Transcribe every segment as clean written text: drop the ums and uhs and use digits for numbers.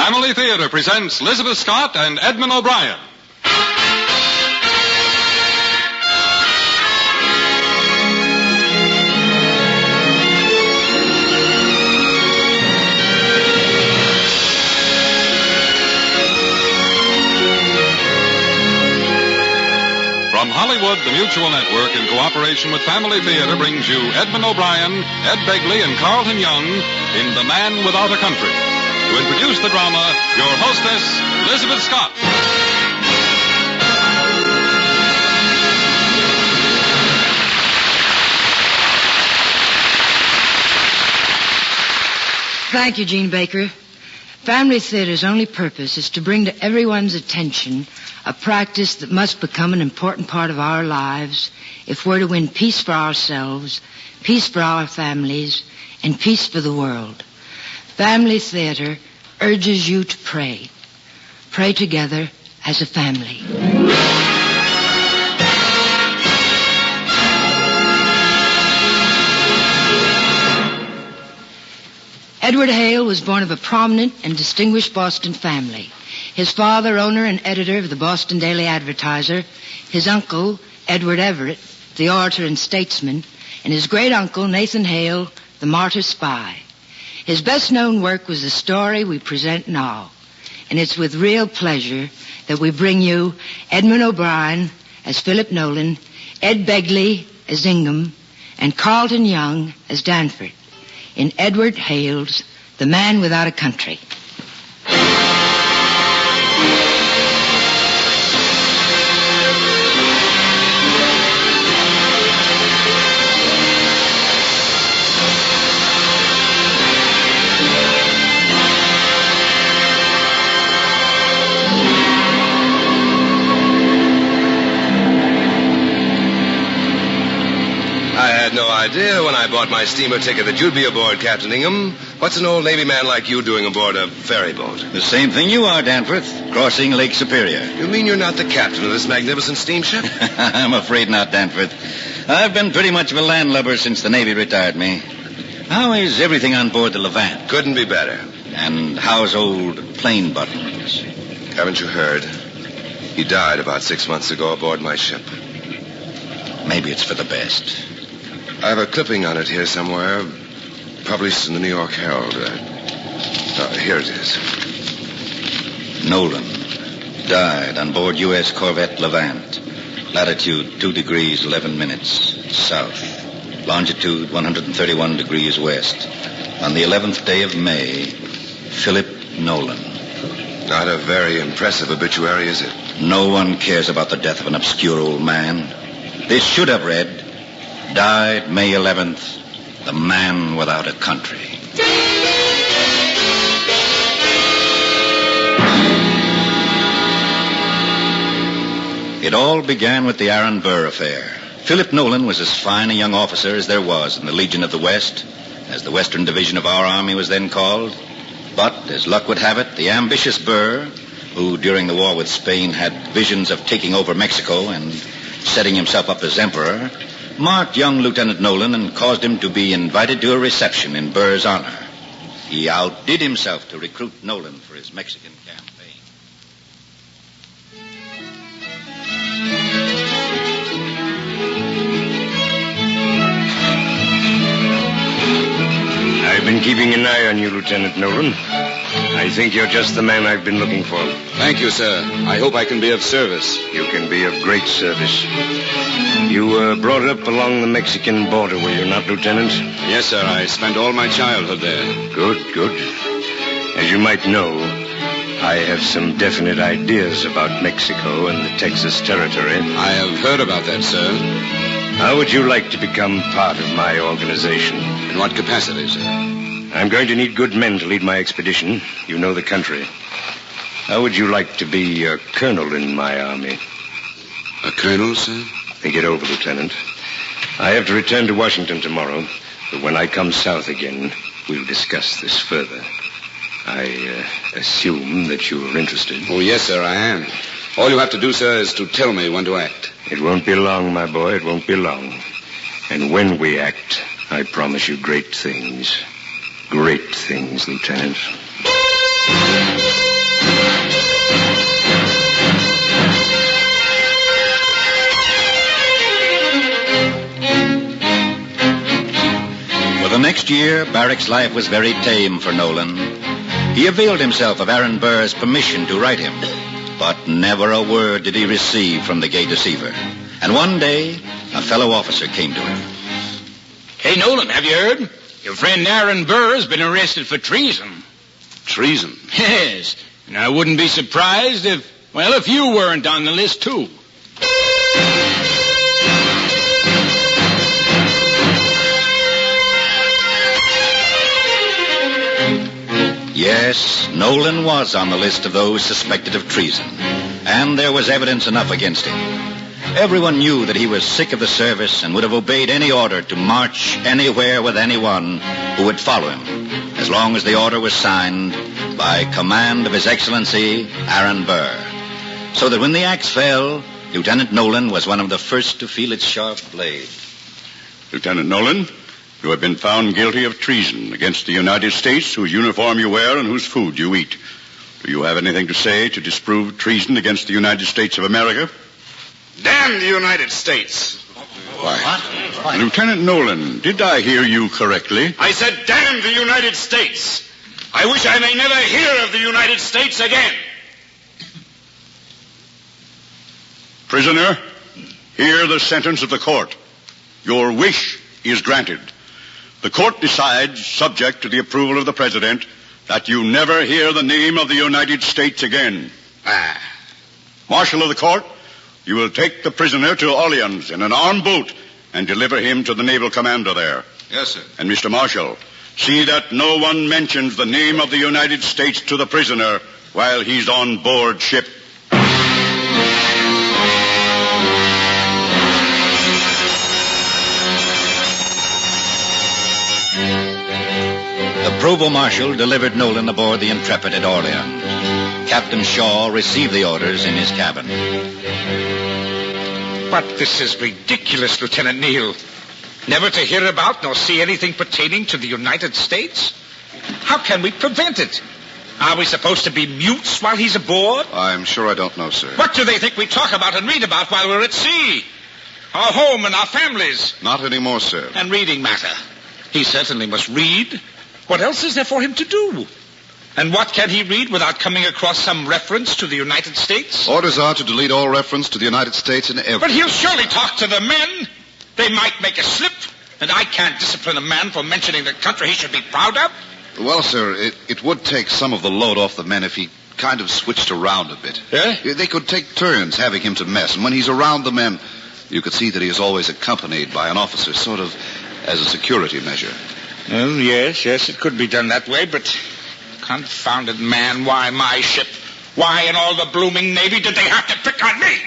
Family Theater presents Elizabeth Scott and Edmund O'Brien. From Hollywood, the Mutual Network, in cooperation with Family Theater, brings you Edmund O'Brien, Ed Begley, and Carlton Young in The Man Without a Country. To introduce the drama, your hostess, Elizabeth Scott. Thank you, Gene Baker. Family Theater's only purpose is to bring to everyone's attention a practice that must become an important part of our lives if we're to win peace for ourselves, peace for our families, and peace for the world. Family Theater urges you to pray. Pray together as a family. Edward Hale was born of a prominent and distinguished Boston family. His father, owner and editor of the Boston Daily Advertiser, his uncle, Edward Everett, the orator and statesman, and his great-uncle, Nathan Hale, the martyr spy. His best-known work was the story we present now, and it's with real pleasure that we bring you Edmund O'Brien as Philip Nolan, Ed Begley as Ingham, and Carlton Young as Danford in Edward Hale's The Man Without a Country. No idea when I bought my steamer ticket that you'd be aboard, Captain Ingham. What's an old Navy man like you doing aboard a ferry boat? The same thing you are, Danforth, crossing Lake Superior. You mean you're not the captain of this magnificent steamship? I'm afraid not, Danforth. I've been pretty much of a landlubber since the Navy retired me. How is everything on board the Levant? Couldn't be better. And how's old Plain Buttons? Haven't you heard? He died about 6 months ago aboard my ship. Maybe it's for the best. I have a clipping on it here somewhere, published in the New York Herald. Here it is. Nolan died on board U.S. corvette Levant. Latitude 2 degrees 11 minutes south. Longitude 131 degrees west. On the 11th day of May, Philip Nolan. Not a very impressive obituary, is it? No one cares about the death of an obscure old man. This should have read, died May 11th, the man without a country. It all began with the Aaron Burr affair. Philip Nolan was as fine a young officer as there was in the Legion of the West, as the Western Division of our Army was then called. But, as luck would have it, the ambitious Burr, who during the war with Spain had visions of taking over Mexico and setting himself up as emperor, marked young Lieutenant Nolan and caused him to be invited to a reception in Burr's honor. He outdid himself to recruit Nolan for his Mexican campaign. I've been keeping an eye on you, Lieutenant Nolan. I think you're just the man I've been looking for. Thank you, sir. I hope I can be of service. You can be of great service. You were brought up along the Mexican border, were you not, Lieutenant? Yes, sir. I spent all my childhood there. Good. As you might know, I have some definite ideas about Mexico and the Texas Territory. I have heard about that, sir. How would you like to become part of my organization? In what capacity, sir? I'm going to need good men to lead my expedition. You know the country. How would you like to be a colonel in my army? A colonel, sir? Think it over, Lieutenant. I have to return to Washington tomorrow, but when I come south again, we'll discuss this further. I assume that you are interested. Oh, yes, sir, I am. All you have to do, sir, is to tell me when to act. It won't be long, my boy. It won't be long. And when we act, I promise you great things. Great things, Lieutenant. For the next year, barracks life was very tame for Nolan. He availed himself of Aaron Burr's permission to write him, but never a word did he receive from the gay deceiver. And one day, a fellow officer came to him. Hey, Nolan, have you heard? Your friend Aaron Burr has been arrested for treason. Treason? Yes. And I wouldn't be surprised if you weren't on the list, too. Yes, Nolan was on the list of those suspected of treason, and there was evidence enough against him. Everyone knew that he was sick of the service and would have obeyed any order to march anywhere with anyone who would follow him, as long as the order was signed by command of His Excellency Aaron Burr. So that when the axe fell, Lieutenant Nolan was one of the first to feel its sharp blade. Lieutenant Nolan, you have been found guilty of treason against the United States, whose uniform you wear and whose food you eat. Do you have anything to say to disprove treason against the United States of America? Damn the United States. What? Lieutenant Nolan, did I hear you correctly? I said damn the United States. I wish I may never hear of the United States again. Prisoner, hear the sentence of the court. Your wish is granted. The court decides, subject to the approval of the President, that you never hear the name of the United States again. Marshal of the court, you will take the prisoner to Orleans in an armed boat and deliver him to the naval commander there. Yes, sir. And Mr. Marshal, see that no one mentions the name of the United States to the prisoner while he's on board ship. The provost marshal delivered Nolan aboard the Intrepid at Orleans. Captain Shaw received the orders in his cabin. But this is ridiculous, Lieutenant Neal. Never to hear about nor see anything pertaining to the United States? How can we prevent it? Are we supposed to be mutes while he's aboard? I'm sure I don't know, sir. What do they think we talk about and read about while we're at sea? Our home and our families. Not anymore, sir. And reading matter. He certainly must read. What else is there for him to do? And what can he read without coming across some reference to the United States? Orders are to delete all reference to the United States in every... But he'll surely talk to the men. They might make a slip, and I can't discipline a man for mentioning the country he should be proud of. Well, sir, it would take some of the load off the men if he kind of switched around a bit. Yeah? They could take turns having him to mess, and when he's around the men, you could see that he is always accompanied by an officer, sort of as a security measure. Well, yes, it could be done that way, but confounded man, why my ship? Why in all the blooming Navy did they have to pick on me?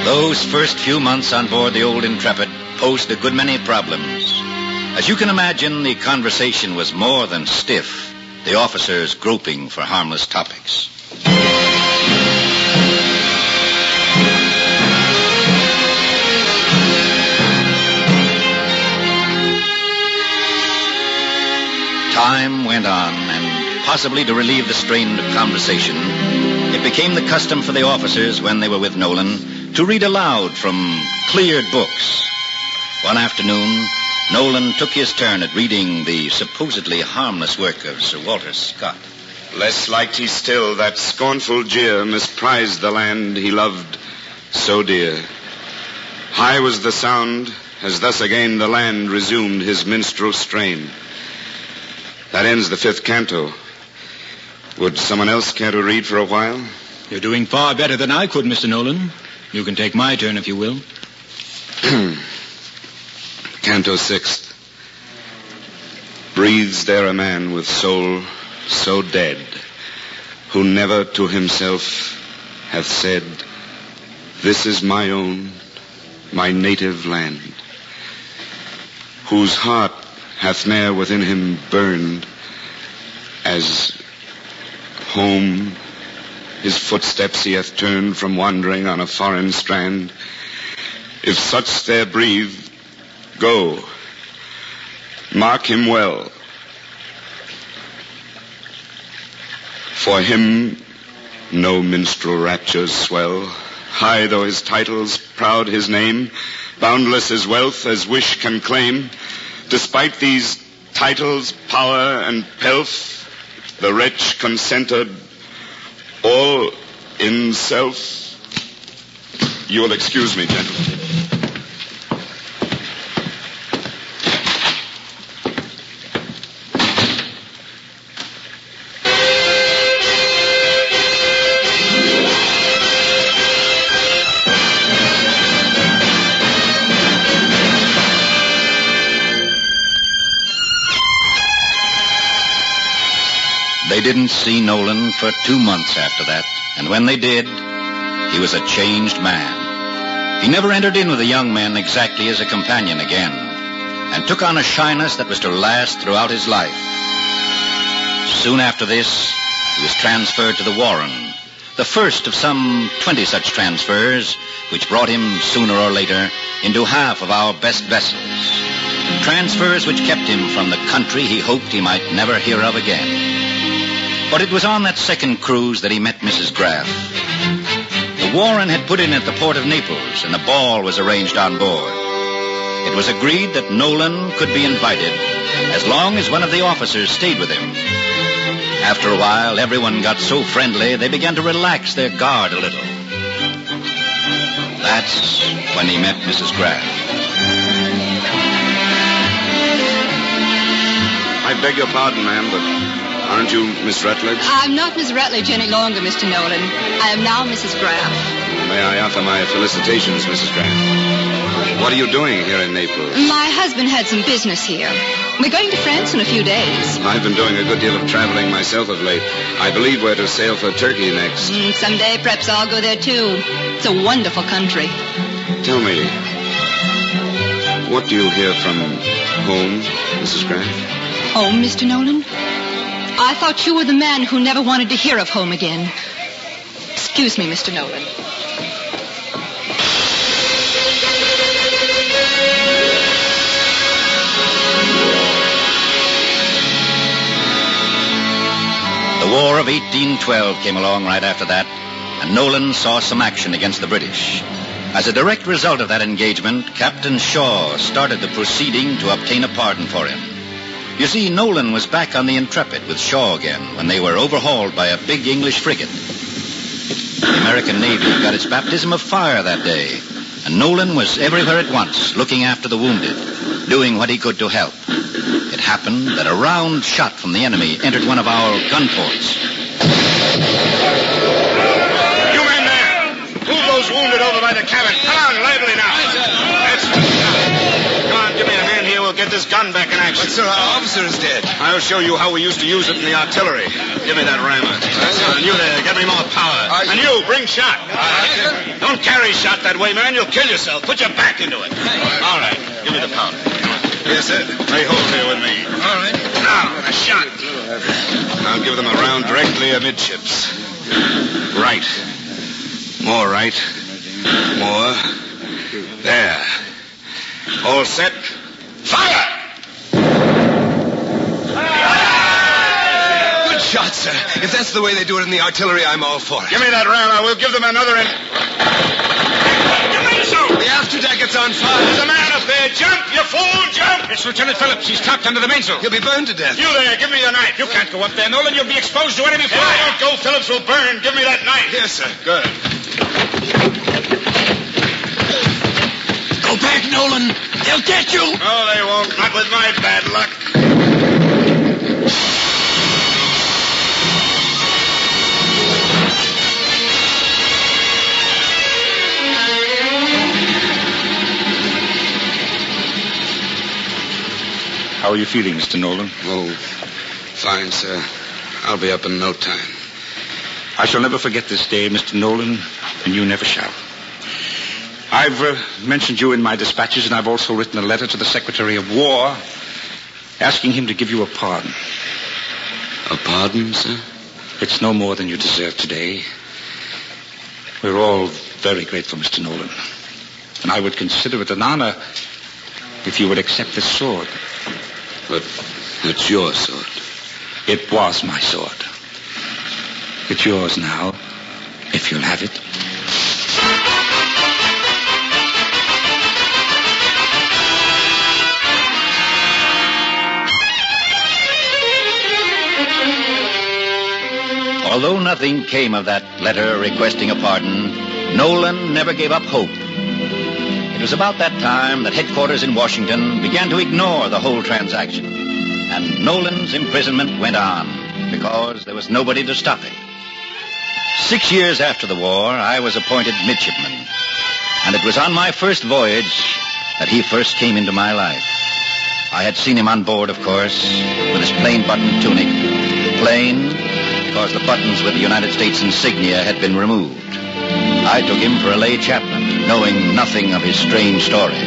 Those first few months on board the old Intrepid posed a good many problems. As you can imagine, the conversation was more than stiff, the officers groping for harmless topics. Time went on, and possibly to relieve the strain of conversation, it became the custom for the officers, when they were with Nolan, to read aloud from cleared books. One afternoon, Nolan took his turn at reading the supposedly harmless work of Sir Walter Scott. Less liked he still that scornful jeer misprized the land he loved so dear. High was the sound, as thus again the land resumed his minstrel strain. That ends the 5th canto. Would someone else care to read for a while? You're doing far better than I could, Mr. Nolan. You can take my turn if you will. Canto 6th. Breathes there a man with soul so dead, who never to himself hath said, this is my own, my native land, whose heart hath ne'er within him burned, as home his footsteps he hath turned from wandering on a foreign strand, if such there breathe, go. Mark him well. For him no minstrel raptures swell. High though his titles, proud his name, boundless his wealth as wish can claim. Despite these titles, power, and pelf, the wretch consented all in self. You will excuse me, gentlemen. They didn't see Nolan for 2 months after that, and when they did, he was a changed man. He never entered in with the young men exactly as a companion again, and took on a shyness that was to last throughout his life. Soon after this, he was transferred to the Warren, the first of some 20 such transfers, which brought him sooner or later into half of our best vessels. Transfers which kept him from the country he hoped he might never hear of again. But it was on that second cruise that he met Mrs. Graff. The Warren had put in at the port of Naples, and a ball was arranged on board. It was agreed that Nolan could be invited as long as one of the officers stayed with him. After a while, everyone got so friendly they began to relax their guard a little. That's when he met Mrs. Graff. I beg your pardon, ma'am, but aren't you Miss Rutledge? I'm not Miss Rutledge any longer, Mr. Nolan. I am now Mrs. Graff. May I offer my felicitations, Mrs. Graff? What are you doing here in Naples? My husband had some business here. We're going to France in a few days. I've been doing a good deal of traveling myself of late. I believe we're to sail for Turkey next. Someday, perhaps I'll go there, too. It's a wonderful country. Tell me, what do you hear from home, Mrs. Graff? Home, Mr. Nolan? I thought you were the man who never wanted to hear of home again. Excuse me, Mr. Nolan. The War of 1812 came along right after that, and Nolan saw some action against the British. As a direct result of that engagement, Captain Shaw started the proceeding to obtain a pardon for him. You see, Nolan was back on the Intrepid with Shaw again when they were overhauled by a big English frigate. The American Navy got its baptism of fire that day, and Nolan was everywhere at once, looking after the wounded, doing what he could to help. It happened that a round shot from the enemy entered one of our gun ports. You men there! Move those wounded over by the cabin. Come on, lively now. That's right. Come on, give me a hand here. We'll get this gun back in action. But, sir, our officer is dead. I'll show you how we used to use it in the artillery. Give me that rammer. And you there, get me more power. And you, bring shot. Don't carry shot that way, man. You'll kill yourself. Put your back into it. All right. Give me the powder. Yes, sir. Lay hold here with me. All right. Now, a shot. I'll give them a round directly amidships. Right. More right. More. There. All set. Fire! Good shot, sir. If that's the way they do it in the artillery, I'm all for it. Give me that round. I will give them another in. The afterdecket's on fire. There's a man up there. Jump, you fool, jump! It's Lieutenant Phillips. He's trapped under the mainsail. He'll be burned to death. You there, give me the knife. You can't go up there, Nolan. You'll be exposed to enemy fire. If I don't go, Phillips will burn. Give me that knife. Yes, sir. Good. Go back, Nolan. They'll get you. No, they won't. Not with my bad luck. How are you feeling, Mr. Nolan? Oh, fine, sir. I'll be up in no time. I shall never forget this day, Mr. Nolan, and you never shall. I've mentioned you in my dispatches, and I've also written a letter to the Secretary of War asking him to give you a pardon. A pardon, sir? It's no more than you deserve today. We're all very grateful, Mr. Nolan. And I would consider it an honor if you would accept this sword. But it's your sword. It was my sword. It's yours now, if you'll have it. Although nothing came of that letter requesting a pardon, Nolan never gave up hope. It was about that time that headquarters in Washington began to ignore the whole transaction. And Nolan's imprisonment went on because there was nobody to stop it. 6 years after the war, I was appointed midshipman. And it was on my first voyage that he first came into my life. I had seen him on board, of course, with his plain button tunic. Plain because the buttons with the United States insignia had been removed. I took him for a lay chaplain, knowing nothing of his strange story.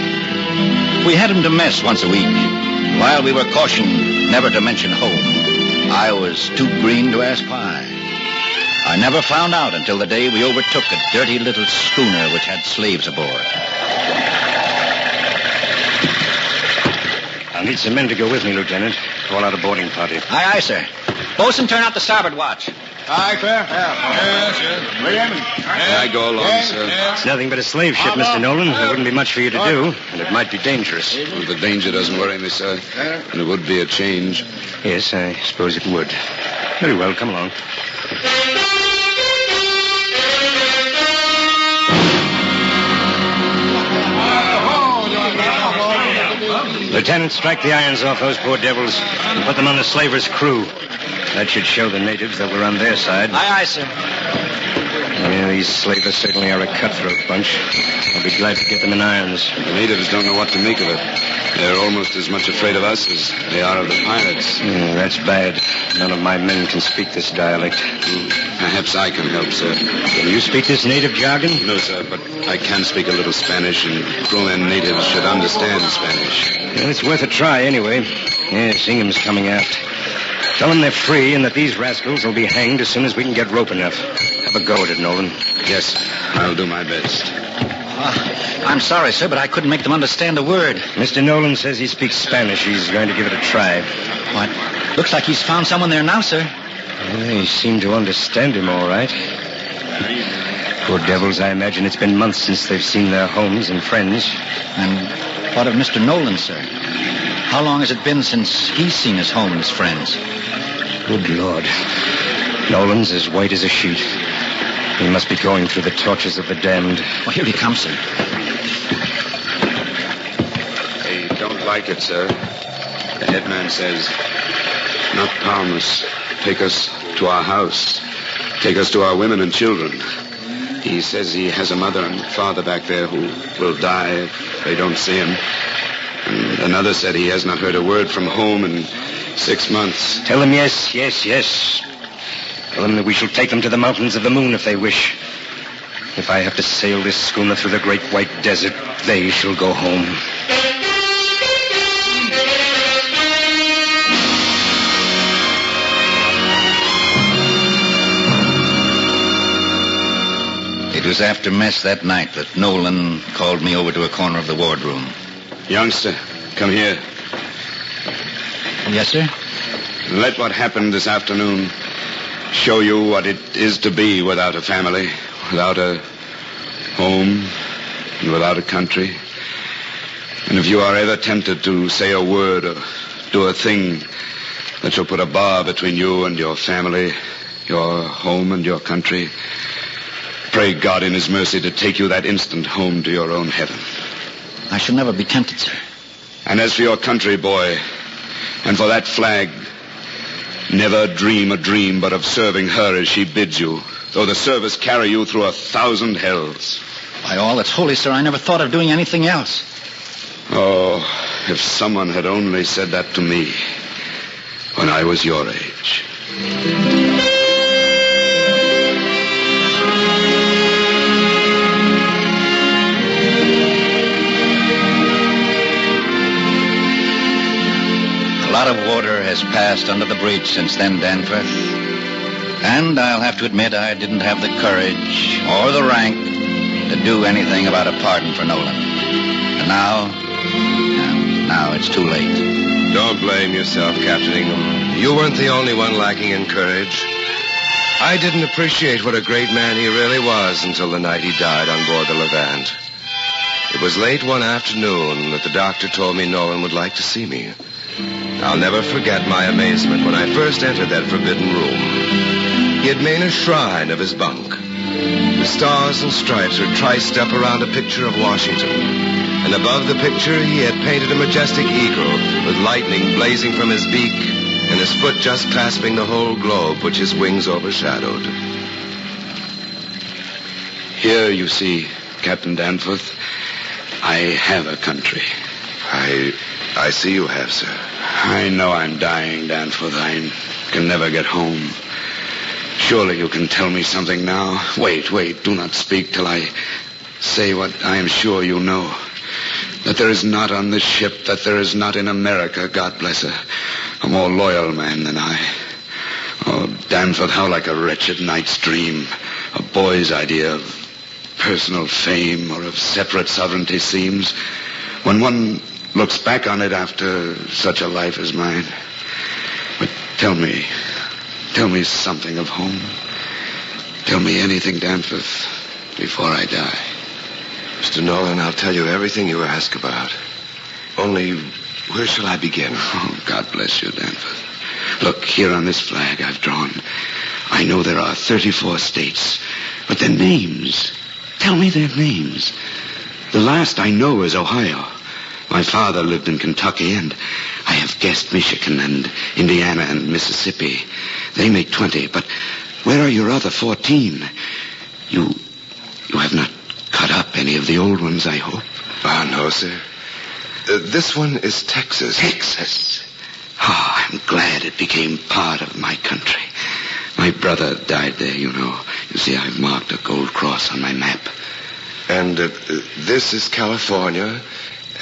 We had him to mess once a week. While we were cautioned never to mention home, I was too green to ask why. I never found out until the day we overtook a dirty little schooner which had slaves aboard. I'll need some men to go with me, Lieutenant. Call out a boarding party. Aye, aye, sir. Bosun, turn out the starboard watch. Aye, sir. Yes. William? I go along, sir. It's nothing but a slave ship, Mr. Nolan. There wouldn't be much for you to do, and it might be dangerous. Well, the danger doesn't worry me, sir. And it would be a change. Yes, I suppose it would. Very well, come along. Lieutenant, strike the irons off those poor devils and put them on the slaver's crew. That should show the natives that we're on their side. Aye, aye, sir. Yeah, these slavers certainly are a cutthroat bunch. I'll be glad to get them in irons. The natives don't know what to make of it. They're almost as much afraid of us as they are of the pirates. That's bad. None of my men can speak this dialect. Perhaps I can help, sir. Do you speak this native jargon? No, sir, but I can speak a little Spanish, and crew and natives should understand Spanish. Well, it's worth a try, anyway. Yes, Ingham's coming aft. Tell them they're free and that these rascals will be hanged as soon as we can get rope enough. Have a go at it, Nolan. Yes, I'll do my best. I'm sorry, sir, but I couldn't make them understand a word. Mr. Nolan says he speaks Spanish. He's going to give it a try. What? Looks like he's found someone there now, sir. Well, they seem to understand him all right. Poor devils, I imagine it's been months since they've seen their homes and friends. And what of Mr. Nolan, sir? How long has it been since he's seen his home and his friends? Good Lord. Nolan's as white as a sheet. He must be going through the tortures of the damned. Well, here he comes, sir. They don't like it, sir. The headman says, not Palmas. Take us to our house. Take us to our women and children. He says he has a mother and father back there who will die if they don't see him. And another said he has not heard a word from home in 6 months. Tell him yes, yes, yes. Tell them that we shall take them to the mountains of the moon if they wish. If I have to sail this schooner through the great white desert, they shall go home. It was after mess that night that Nolan called me over to a corner of the wardroom. Youngster, come here. Yes, sir? Let what happened this afternoon show you what it is to be without a family, without a home, and without a country. And if you are ever tempted to say a word or do a thing that shall put a bar between you and your family, your home and your country, pray God in his mercy to take you that instant home to your own heaven. I shall never be tempted, sir. And as for your country, boy, and for that flag, never dream a dream but of serving her as she bids you, though the service carry you through 1,000 hells. By all that's holy, sir, I never thought of doing anything else. Oh, if someone had only said that to me when I was your age. A lot of water has passed under the bridge since then, Danforth. And I'll have to admit I didn't have the courage or the rank to to do anything about a pardon for Nolan. And now it's too late. Don't blame yourself, Captain Ingham. You weren't the only one lacking in courage. I didn't appreciate what a great man he really was until the night he died on board the Levant. It was late one afternoon that the doctor told me Nolan would like to see me. I'll never forget my amazement when I first entered that forbidden room. He had made a shrine of his bunk. The stars and stripes were triced up around a picture of Washington. And above the picture, he had painted a majestic eagle with lightning blazing from his beak and his foot just clasping the whole globe which his wings overshadowed. Here, you see, Captain Danforth, I have a country. I see you have, sir. I know I'm dying, Danforth. I can never get home. Surely you can tell me something now. Wait, do not speak till I say what I am sure you know. That there is not on this ship, that there is not in America, God bless her, a more loyal man than I. Oh, Danforth, how like a wretched night's dream, a boy's idea of personal fame or of separate sovereignty seems, when one looks back on it after such a life as mine. But tell me something of home. Tell me anything, Danforth, before I die. Mr. Nolan, I'll tell you everything you ask about. Only, where shall I begin? Oh, God bless you, Danforth. Look, here on this flag I've drawn, I know there are 34 states, but their names. Tell me their names. The last I know is Ohio. My father lived in Kentucky, and I have guessed Michigan and Indiana and Mississippi. They make 20, but where are your other 14? You have not cut up any of the old ones, I hope. No, sir. This one is Texas. Texas. Oh, I'm glad it became part of my country. My brother died there, you know. You see, I've marked a gold cross on my map. And this is California,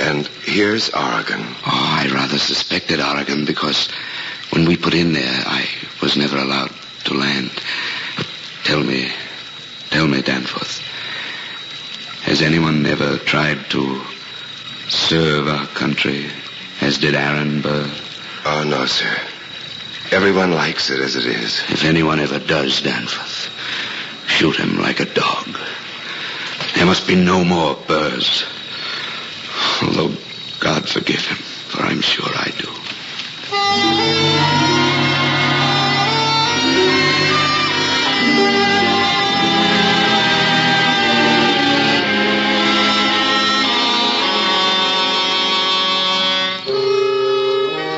and here's Oregon. Oh, I rather suspected Oregon because when we put in there, I was never allowed to land. But tell me, Danforth, has anyone ever tried to serve our country as did Aaron Burr? Oh, no, sir. Everyone likes it as it is. If anyone ever does, Danforth, shoot him like a dog. There must be no more Burrs. Although God forgive him, for I'm sure I do.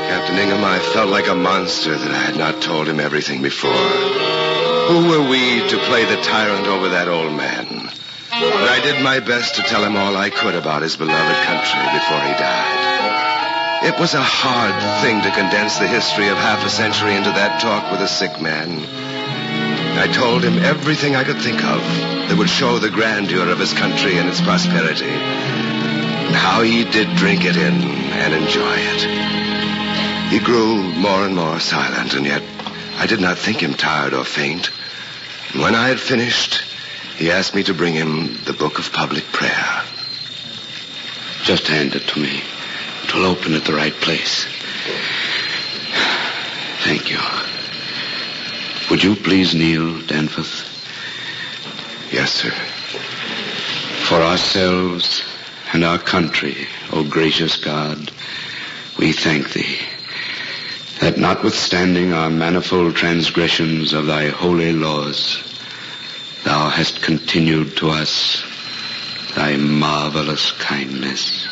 Captain Ingham, I felt like a monster that I had not told him everything before. Who were we to play the tyrant over that old man? But I did my best to tell him all I could about his beloved country before he died. It was a hard thing to condense the history of half a century into that talk with a sick man. I told him everything I could think of that would show the grandeur of his country and its prosperity, and how he did drink it in and enjoy it. He grew more and more silent, and yet I did not think him tired or faint. And when I had finished, he asked me to bring him the Book of Public Prayer. Just hand it to me. It will open at the right place. Thank you. Would you please kneel, Danforth? Yes, sir. For ourselves and our country, O gracious God, we thank thee, that notwithstanding our manifold transgressions of thy holy laws, thou hast continued to us thy marvelous kindness.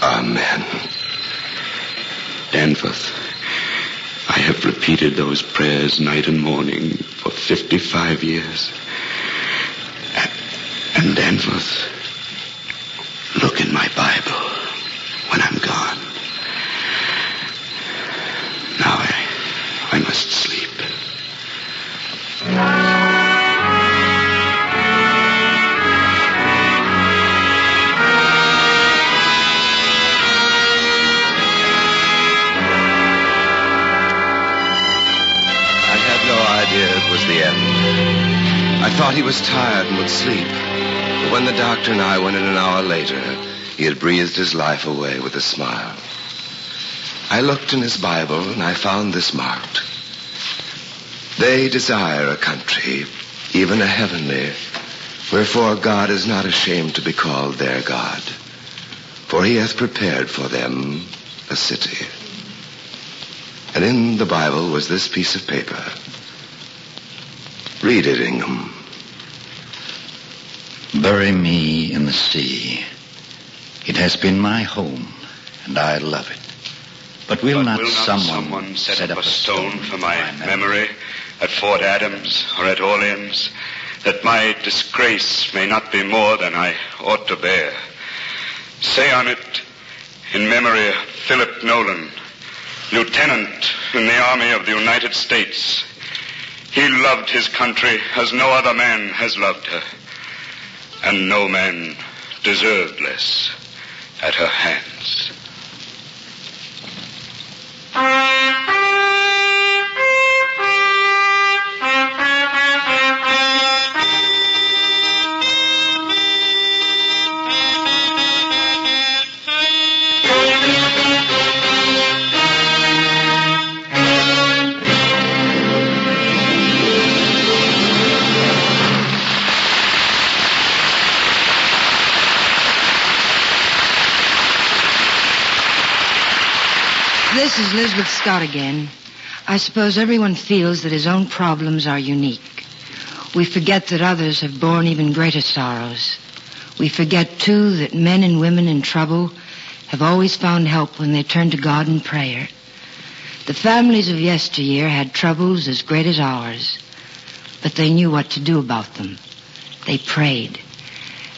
Amen. Danforth, I have repeated those prayers night and morning for 55 years. And Danforth, look in my Bible when I'm gone. Now I must sleep. It was the end. I thought he was tired and would sleep. When the doctor and I went in an hour later, he had breathed his life away with a smile. I looked in his Bible and I found this marked. They desire a country, even a heavenly, wherefore God is not ashamed to be called their God, for he hath prepared for them a city. And in the Bible was this piece of paper. Read it, Ingham. Bury me in the sea. It has been my home, and I love it. But will not someone set up a stone for my memory at Fort Adams or at Orleans, that my disgrace may not be more than I ought to bear? Say on it, in memory of Philip Nolan, lieutenant in the Army of the United States. He loved his country as no other man has loved her, and no man deserved less at her hands. This is Elizabeth Scott again. I suppose everyone feels that his own problems are unique. We forget that others have borne even greater sorrows. We forget, too, that men and women in trouble have always found help when they turn to God in prayer. The families of yesteryear had troubles as great as ours, but they knew what to do about them. They prayed.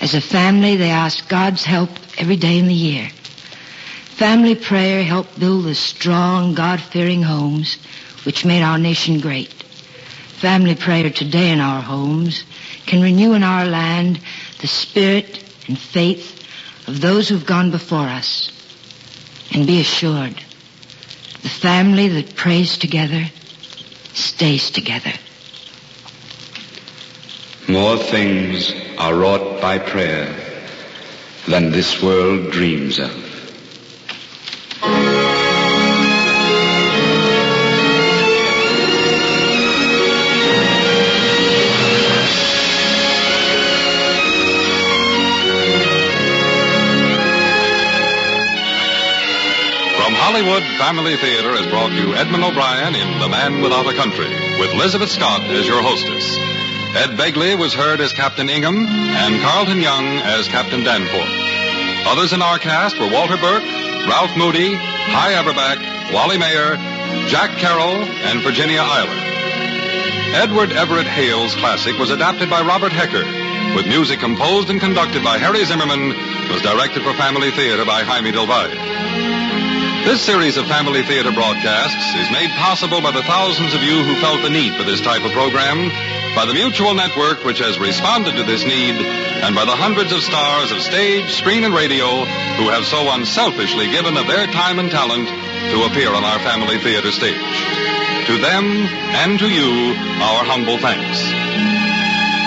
As a family, they asked God's help every day in the year. Family prayer helped build the strong, God-fearing homes which made our nation great. Family prayer today in our homes can renew in our land the spirit and faith of those who've gone before us. And be assured, the family that prays together stays together. More things are wrought by prayer than this world dreams of. Hollywood Family Theater has brought you Edmund O'Brien in The Man Without a Country, with Elizabeth Scott as your hostess. Ed Begley was heard as Captain Ingham, and Carlton Young as Captain Danforth. Others in our cast were Walter Burke, Ralph Moody, Hy Averback, Wally Mayer, Jack Carroll, and Virginia Eiler. Edward Everett Hale's classic was adapted by Robert Hecker, with music composed and conducted by Harry Zimmerman, was directed for Family Theater by Jaime Del Valle. This series of family theater broadcasts is made possible by the thousands of you who felt the need for this type of program, by the Mutual Network, which has responded to this need, and by the hundreds of stars of stage, screen, and radio who have so unselfishly given of their time and talent to appear on our family theater stage. To them and to you, our humble thanks.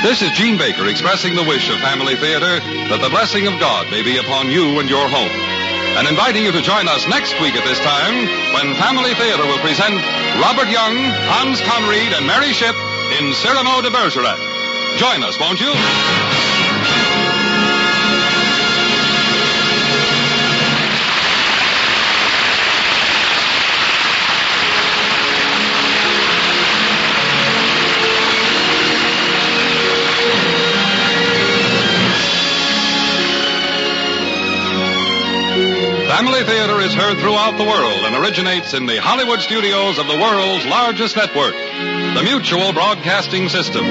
This is Gene Baker expressing the wish of Family Theater that the blessing of God may be upon you and your home, and inviting you to join us next week at this time when Family Theater will present Robert Young, Hans Conried, and Mary Shipp in Cyrano de Bergerac. Join us, won't you? Family Theater is heard throughout the world and originates in the Hollywood studios of the world's largest network, the Mutual Broadcasting System.